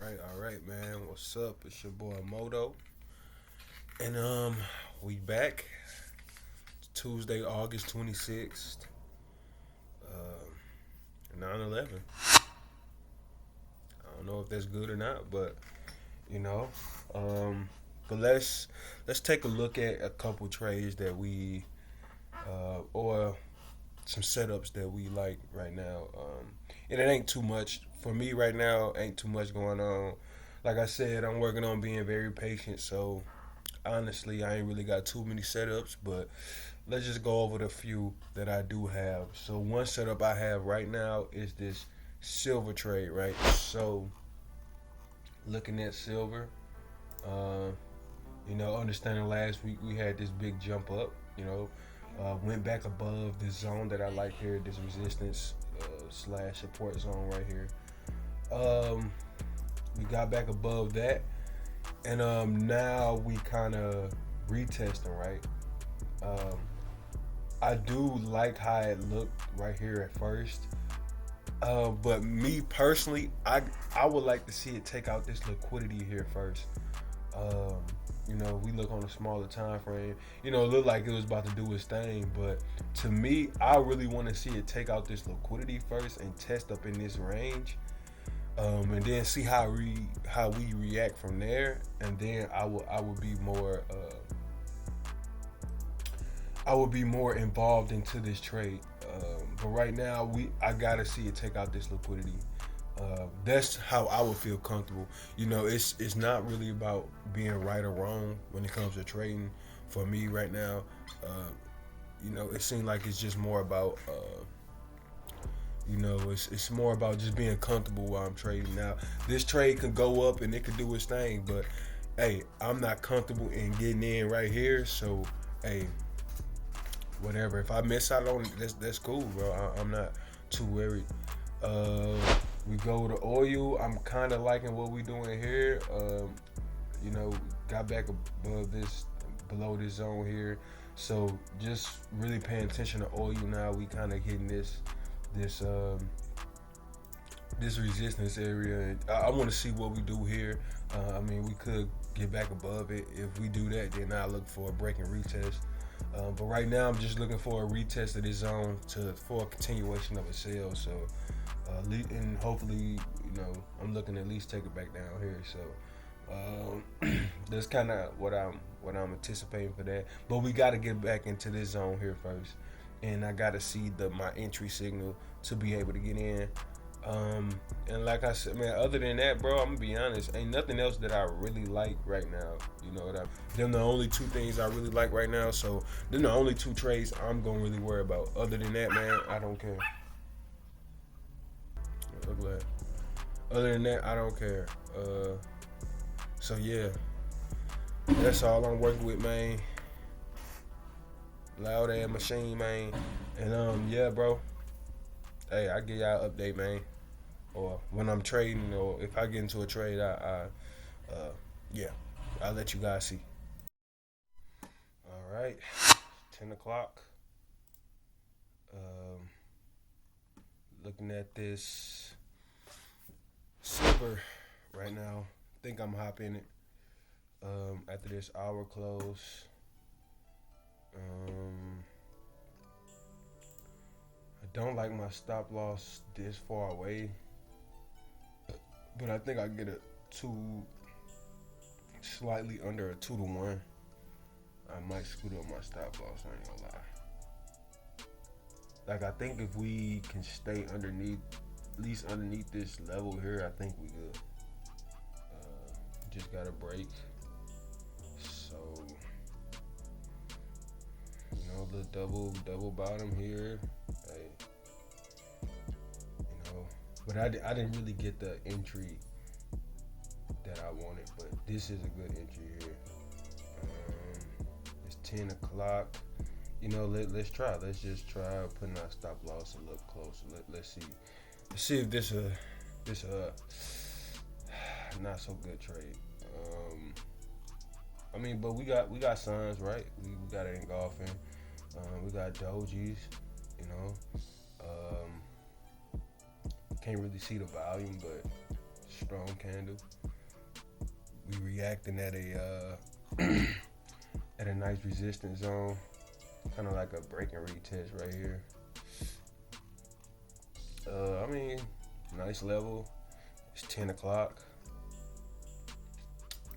All right, man. What's up? It's your boy Moto, and we back. Tuesday, August 26th, 9/11. I don't know if that's good or not, but you know, um, but let's take a look at a couple trades that we or some setups that we like right now. And it ain't too much for me right now. Ain't too much going on. Like I said, I'm working on being very patient, so honestly, I ain't really got too many setups, but let's just go over the few that I do have. So one setup I have right now is this silver trade, right? So looking at silver, uh, understanding last week we had this big jump up, went back above this zone that I like here, this resistance slash support zone right here. Um, we got back above that, and now we kind of retesting, right? Um, I do like how it looked right here at first. But me personally, I would like to see it take out this liquidity here first. Um, we look on a smaller time frame. It looked like it was about to do its thing, but to me, I really want to see it take out this liquidity first and test up in this range, and then see how we react from there. And then I would be more involved into this trade. But right now, I gotta see it take out this liquidity. That's how I would feel comfortable. It's not really about being right or wrong when it comes to trading. For me right now, it seems like it's just more about it's more about just being comfortable while I'm trading. Now, this trade can go up and it could do its thing, but hey, I'm not comfortable in getting in right here. So hey, whatever. If I miss out on it, that's cool, bro. I'm not too worried. Uh, we go to oil. I'm kind of liking what we doing here. You know, got back above this, below this zone here. So just really paying attention to oil now. We kind of hitting this this resistance area. And I want to see what we do here. We could get back above it. If we do that, then I look for a break and retest. But right now, I'm just looking for a retest of this zone for a continuation of a sale. So, and hopefully, I'm looking to at least take it back down here. So, that's kind of what I'm anticipating for that. But we got to get back into this zone here first, and I got to see my entry signal to be able to get in. And like I said, man, other than that, bro, I'm gonna be honest, ain't nothing else that I really like right now. You know what them the only two things I really like right now. So them the only two trades I'm gonna really worry about. Other than that, man, I don't care. I'm glad. Other than that, I don't care. So yeah, that's all I'm working with, man. Loud ass machine, man. And yeah, bro. Hey, I give y'all an update, man. Or when I'm trading, or if I get into a trade, yeah, I'll let you guys see. All right, 10 o'clock. Um, Looking at this silver right now. Think I'm hopping it. After this hour close. Um, I don't like my stop loss this far away, but I think I get a two, slightly under a 2-to-1. I might scoot up my stop loss. I ain't gonna lie. Like, I think if we can stay underneath, at least underneath this level here, I think we good. Just got a break. So, the double bottom here. Hey, but I didn't really get the entry that I wanted, but this is a good entry here. It's 10 o'clock. Let's try. Let's just try putting our stop loss a little closer. Let's see. Let's see if this not so good trade. But we got Suns, right? We got it engulfing. We got Dojis. You know, can't really see the volume, but strong candle. We reacting at a at a nice resistance zone, kind of like a break and retest right here. I mean, nice level. It's 10 o'clock.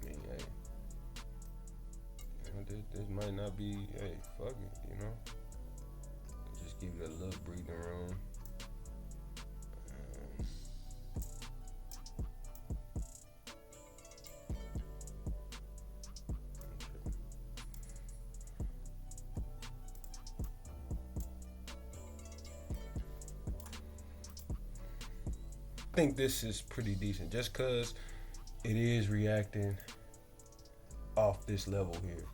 I mean, hey, this might not be. Hey, fuck it. Just give it a little breathing room. I think this is pretty decent just because it is reacting off this level here.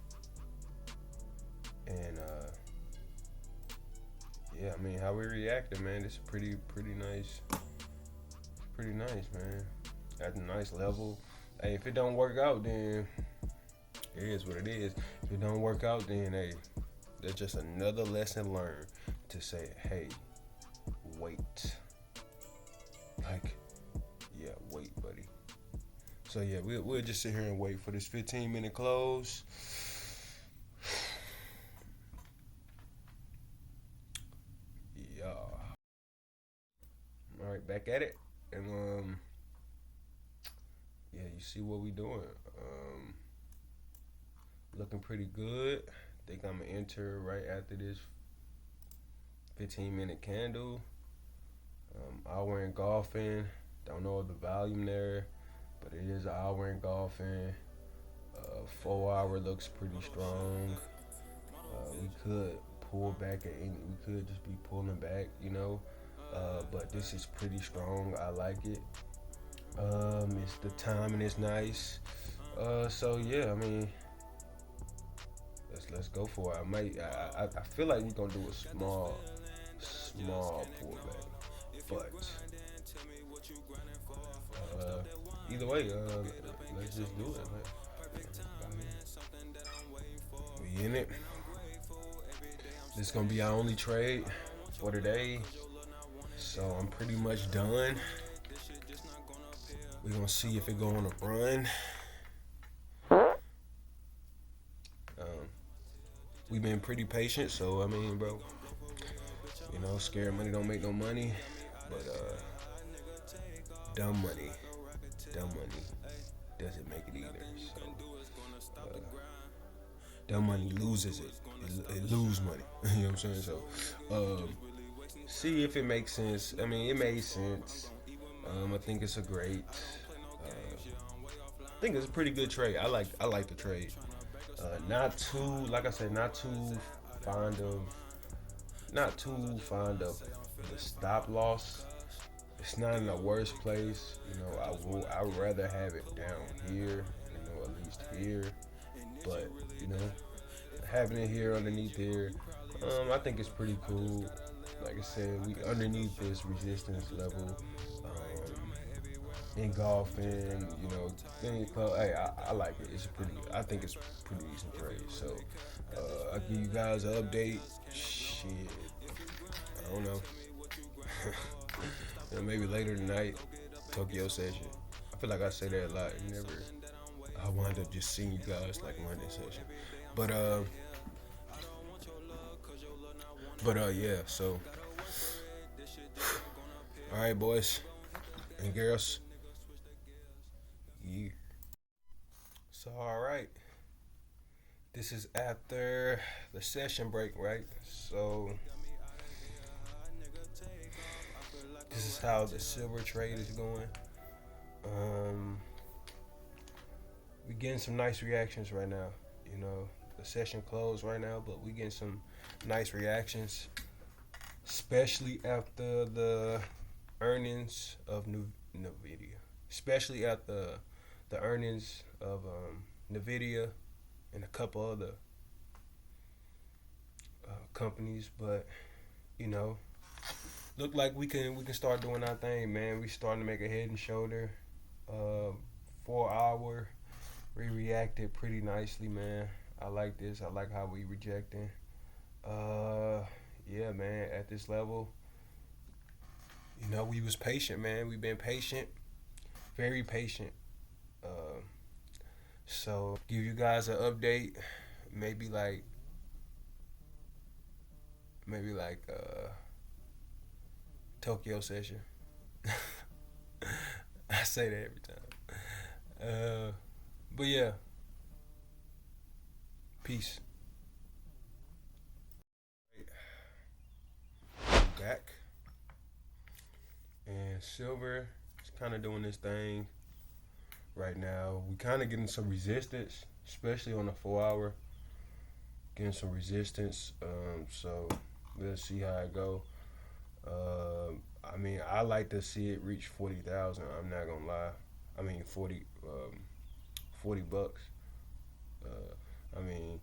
And yeah, I mean, how we reacting, man, it's pretty nice. Pretty nice, man. At a nice level. Hey, if it don't work out, then it is what it is. If it don't work out, then hey, that's just another lesson learned to say, hey, wait. Like, yeah, wait, buddy. So yeah, we'll just sit here and wait for this 15-minute close. Yeah. All right, back at it, and yeah, you see what we doing. Looking pretty good. Think I'm gonna enter right after this 15-minute candle. Hour engulfing. Don't know the volume there, but it is an hour engulfing. 4 hour looks pretty strong. We could pull back at any. We could just be pulling back, but this is pretty strong. I like it. It's the timing is nice. So yeah, I mean, let's go for it. I feel like we're gonna do a small pullback, but either way, let's just do it. We in it. This is gonna be our only trade for today, so I'm pretty much done. We're gonna see if it go on a run. We've been pretty patient, so I mean, bro, scared money don't make no money, but dumb money doesn't make it either. So dumb money loses it. It lose money. You know what I'm saying? So see if it makes sense. I mean, it made sense. I think it's a great. I think it's a pretty good trade. I like the trade. Not too, like I said, not too fond of the stop loss. It's not in the worst place. I'd rather have it down here, at least here. But, having it here underneath here, I think it's pretty cool. Like I said, we underneath this resistance level, engulfing, hey, I like it. I think it's pretty decent trade. So, I'll give you guys an update. Shit, I don't know. Maybe later tonight, Tokyo session. I feel like I say that a lot. I wind up just seeing you guys like London session. But yeah. So, all right, boys and girls. Yeah. So, all right. This is after the session break, right? So, this is how the silver trade is going. We getting some nice reactions right now. The session closed right now, but we getting some nice reactions, especially after the earnings of Nvidia, especially after the earnings of Nvidia and a couple other companies. But look like we can start doing our thing, man. We starting to make a head and shoulder. 4 hour, we reacted pretty nicely, man. I like this. I like how we rejecting. Yeah, man. At this level, we was patient, man. We've been patient. very patient. Uh, so give you guys an update, maybe like maybe like Tokyo session. I say that every time. But yeah, peace. Back and Silver is kind of doing this thing right now. We kind of getting some resistance, especially on the 4 hour. Getting some resistance. So we'll see how it go. I mean, I like to see it reach 40,000. I'm not gonna lie. I mean, 40 bucks. I mean,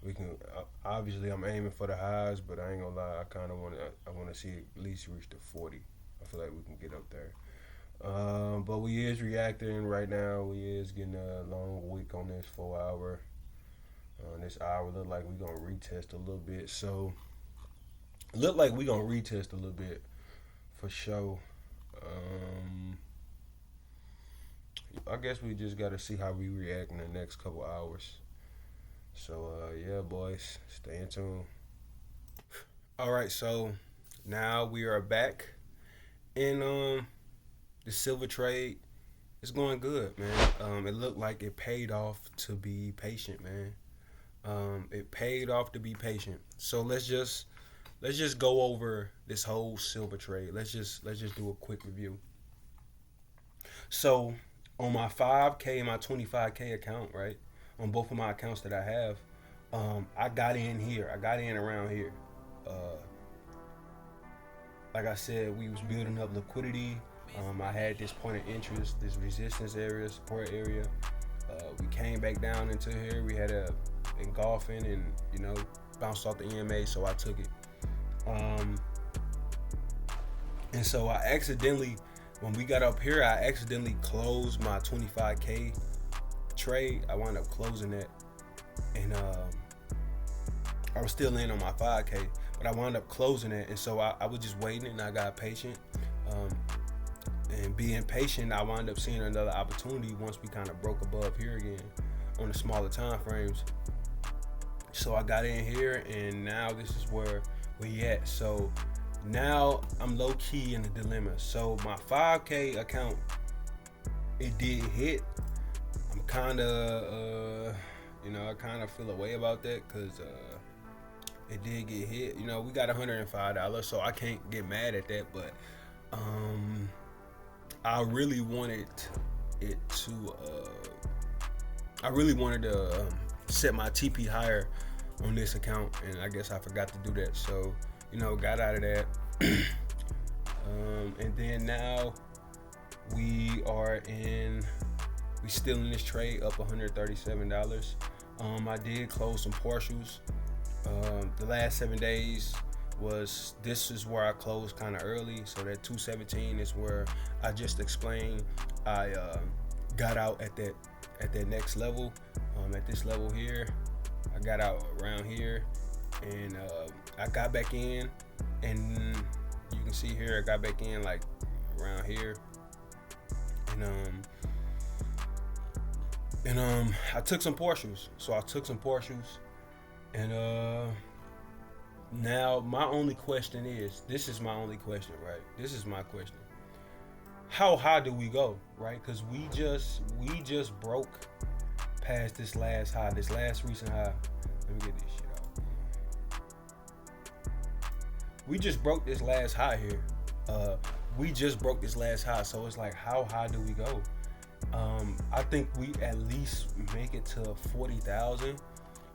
we can. Obviously, I'm aiming for the highs, but I ain't gonna lie. I kind of want to. I want to see it at least reach the 40. I feel like we can get up there. But we is reacting right now. We is getting a long wick on this 4 hour. This hour look like we gonna retest a little bit. So look like we gonna retest a little bit for sure. Um, I guess we just gotta see how we react in the next couple hours. So yeah, boys, stay in tune. All right, so now we are back in the silver trade. It's going good, man. It looked like it paid off to be patient, man. It paid off to be patient. So let's just go over this whole silver trade. Let's just do a quick review. So on my 5K and my 25K account, right? On both of my accounts that I have, I got in here. I got in around here. Uh, like I said, we was building up liquidity. I had this point of interest, this resistance area, support area. We came back down into here. We had a engulfing and bounced off the EMA, so I took it. Um, and so I accidentally, when we got up here, I accidentally closed my 25K trade. I wound up closing that, and I was still in on my 5K, but I wound up closing it, and so I was just waiting, and I got patient. Um, and being patient, I wound up seeing another opportunity once we kind of broke above here again on the smaller time frames. So I got in here, and now this is where we at. So now I'm low key in the dilemma. So my 5K account, it did hit. I'm kind of, I kind of feel a way about that because it did get hit. We got $105, so I can't get mad at that. But I really wanted it to. I really wanted to set my TP higher on this account, and I guess I forgot to do that. So, got out of that. And then now we still in this trade up $137. I did close some partials. The last 7 days this is where I closed kind of early. So that 217 is where I just explained I got out at that next level. At this level here, I got out around here, and I got back in, and you can see here I got back in like around here, and I took some partials. So I took some partials, and now my only question is, this is my only question, right? This is my question. How high do we go, right? Because we just broke past this last high, this last recent high. Let me get this shit out. We just broke this last high here. We just broke this last high, so it's like, how high do we go? I think we at least make it to 40,000.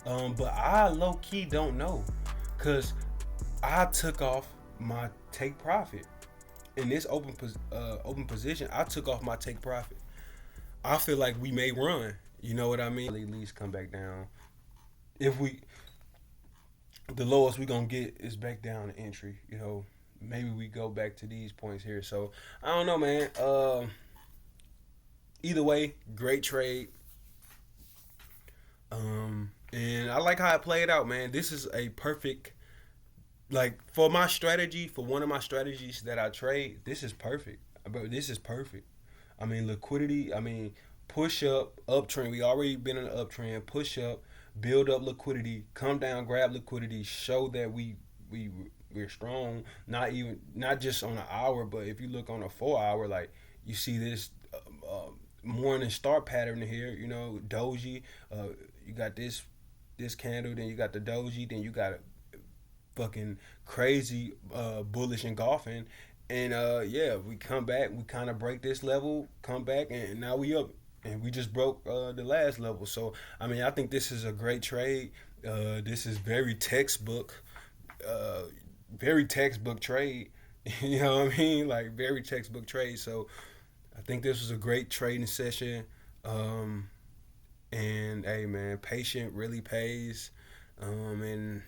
But I low key don't know, cause I took off my take profit in this open position. I took off my take profit. I feel like we may run. You know what I mean? At least come back down. If the lowest we gonna get is back down to entry. Maybe we go back to these points here. So I don't know, man. Either way, great trade. And I like how it played out, man. This is a perfect, like, for my strategy, for one of my strategies that I trade. This is perfect. But this is perfect. I mean, liquidity. I mean, push up, uptrend. We already been in an uptrend. Push up, build up liquidity, come down, grab liquidity, show that we we're strong. Not just on an hour, but if you look on a 4 hour, like you see this morning start pattern here. You know, doji. You got this candle, then you got the doji, then you got fucking crazy bullish engulfing. And yeah, we come back, we kind of break this level, come back, and now we up. And we just broke the last level. So, I mean, I think this is a great trade. This is uh, very textbook trade. You know what I mean? Like, very textbook trade. So, I think this was a great trading session. Um, and, hey, man, patient really pays. And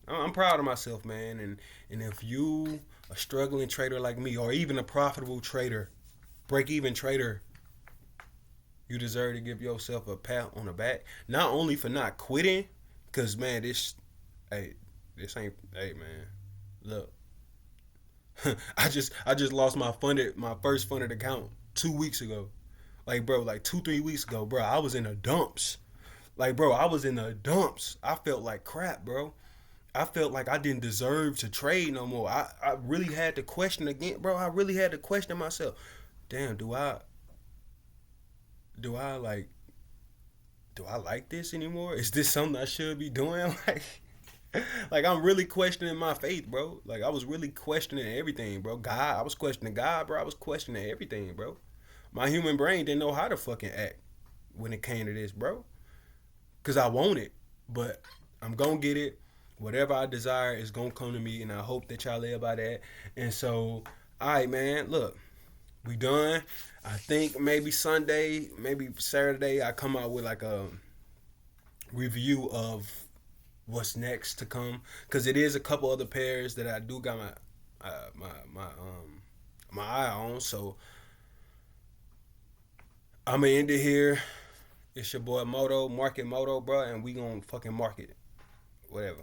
I'm proud of myself, man. And if you a struggling trader like me, or even a profitable trader, break even trader, you deserve to give yourself a pat on the back. Not only for not quitting, cause man, hey, this ain't, hey man, look, I just lost my first funded account 2 weeks ago. Like bro, like 2 3 weeks ago, bro, I was in the dumps. Like bro, I was in the dumps. I felt like crap, bro. I felt like I didn't deserve to trade no more. I really had to question again, bro. I really had to question myself. Damn, do I like do I like this anymore? Is this something I should be doing? Like I'm really questioning my faith, bro. Like I was really questioning everything, bro. God, I was questioning God, bro. I was questioning everything, bro. My human brain didn't know how to fucking act when it came to this, bro. Cause I want it, but I'm gonna get it. Whatever I desire is gonna come to me, and I hope that y'all live by that. And so, all right, man. Look, we done. I think maybe Sunday, maybe Saturday, I come out with like a review of what's next to come, because it is a couple other pairs that I do got my eye on. So I'm gonna end it here. It's your boy Moto, Market Moto, bro, and we gonna fucking market it. Whatever.